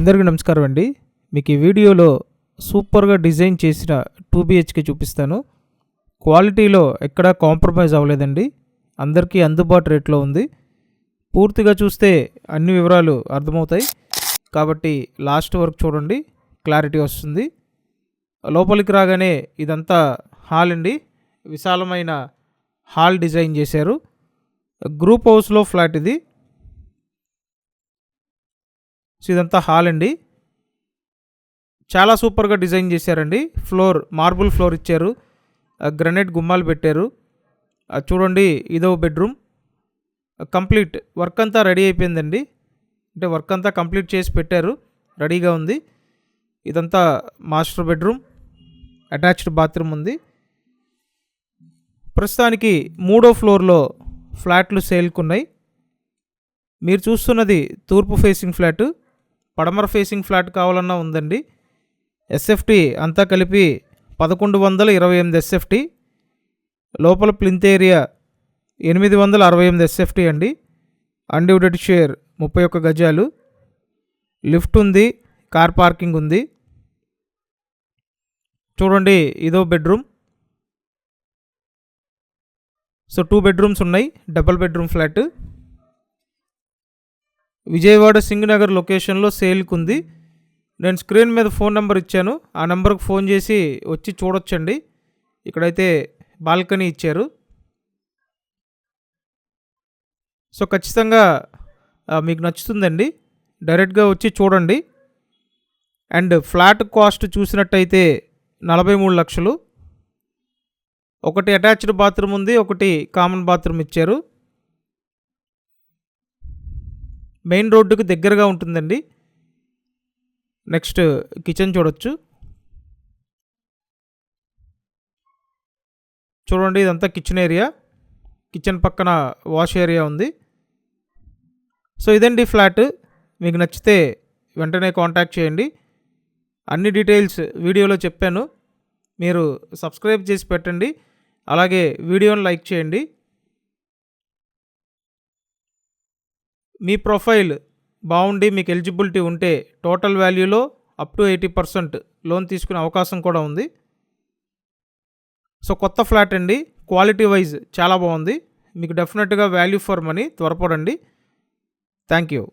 అందరికీ నమస్కారం అండి. మీకు ఈ వీడియోలో సూపర్గా డిజైన్ చేసిన 2 BHK చూపిస్తాను. క్వాలిటీలో ఎక్కడా కాంప్రమైజ్ అవ్వలేదండి. అందరికీ అందుబాటు రేట్లో ఉంది. పూర్తిగా చూస్తే అన్ని వివరాలు అర్థమవుతాయి కాబట్టి లాస్ట్ వరకు చూడండి, క్లారిటీ వస్తుంది. లోపలికి రాగానే ఇదంతా హాల్ అండి. విశాలమైన హాల్ డిజైన్ చేశారు. గ్రూప్ హౌస్లో ఫ్లాట్ ఇది. సో ఇదంతా హాల్ అండి. చాలా సూపర్గా డిజైన్ చేశారండి. ఫ్లోర్ మార్బుల్ ఫ్లోర్ ఇచ్చారు, గ్రనైట్ గుమ్మాలు పెట్టారు. చూడండి, ఇదో బెడ్రూమ్. కంప్లీట్ వర్క్ అంతా రెడీ అయిపోయిందండి. అంటే వర్క్ అంతా కంప్లీట్ చేసి పెట్టారు, రెడీగా ఉంది. ఇదంతా మాస్టర్ బెడ్రూమ్, అటాచ్డ్ బాత్రూమ్ ఉంది. ప్రస్తుతానికి 3వ ఫ్లోర్లో ఫ్లాట్లు సేల్కున్నాయి. మీరు చూస్తున్నది తూర్పు ఫేసింగ్ ఫ్లాటు. పడమర ఫేసింగ్ ఫ్లాట్ కావాలన్నా ఉందండి. ఎస్ఎఫ్టీ అంతా కలిపి 1128 ఎస్ఎఫ్టీ. లోపల ప్లింత్ ఏరియా 868 ఎస్ఎఫ్టీ అండి. అన్డివిడెడ్ షేర్ 31 గజాలు. లిఫ్ట్ ఉంది, కార్ పార్కింగ్ ఉంది. చూడండి, ఇదో బెడ్రూమ్. సో 2 బెడ్రూమ్స్ ఉన్నాయి, double bedroom flat. Vijayawada Singh Nagar లొకేషన్లో సేల్కి ఉంది. నేను స్క్రీన్ మీద ఫోన్ నెంబర్ ఇచ్చాను, ఆ నెంబర్కి ఫోన్ చేసి వచ్చి చూడొచ్చండి. ఇక్కడైతే బాల్కనీ ఇచ్చారు. సో ఖచ్చితంగా మీకు నచ్చుతుందండి. డైరెక్ట్గా వచ్చి చూడండి. అండ్ ఫ్లాట్ కాస్ట్ చూసినట్టయితే 43 లక్షలు. ఒకటి అటాచ్డ్ బాత్రూమ్ ఉంది, ఒకటి కామన్ బాత్రూమ్ ఇచ్చారు. మెయిన్ రోడ్డుకు దగ్గరగా ఉంటుందండి. నెక్స్ట్ కిచెన్ చూడొచ్చు. చూడండి, ఇదంతా కిచెన్ ఏరియా. కిచెన్ పక్కన వాష్ ఏరియా ఉంది. సో ఇదండి ఫ్లాట్. మీకు నచ్చితే వెంటనే కాంటాక్ట్ చేయండి. అన్ని డీటెయిల్స్ వీడియోలో చెప్పాను. మీరు సబ్స్క్రైబ్ చేసి పెట్టండి, అలాగే వీడియోని లైక్ చేయండి. మీ ప్రొఫైల్ బాగుండి మీకు ఎలిజిబిలిటీ ఉంటే టోటల్ వాల్యూలో అప్ టు 80% లోన్ తీసుకునే అవకాశం కూడా ఉంది. సో కొత్త ఫ్లాట్ అండి, క్వాలిటీ వైజ్ చాలా బాగుంది. మీకు డెఫినెట్గా వాల్యూ ఫర్ మనీ. త్వరపడండి. Thank you.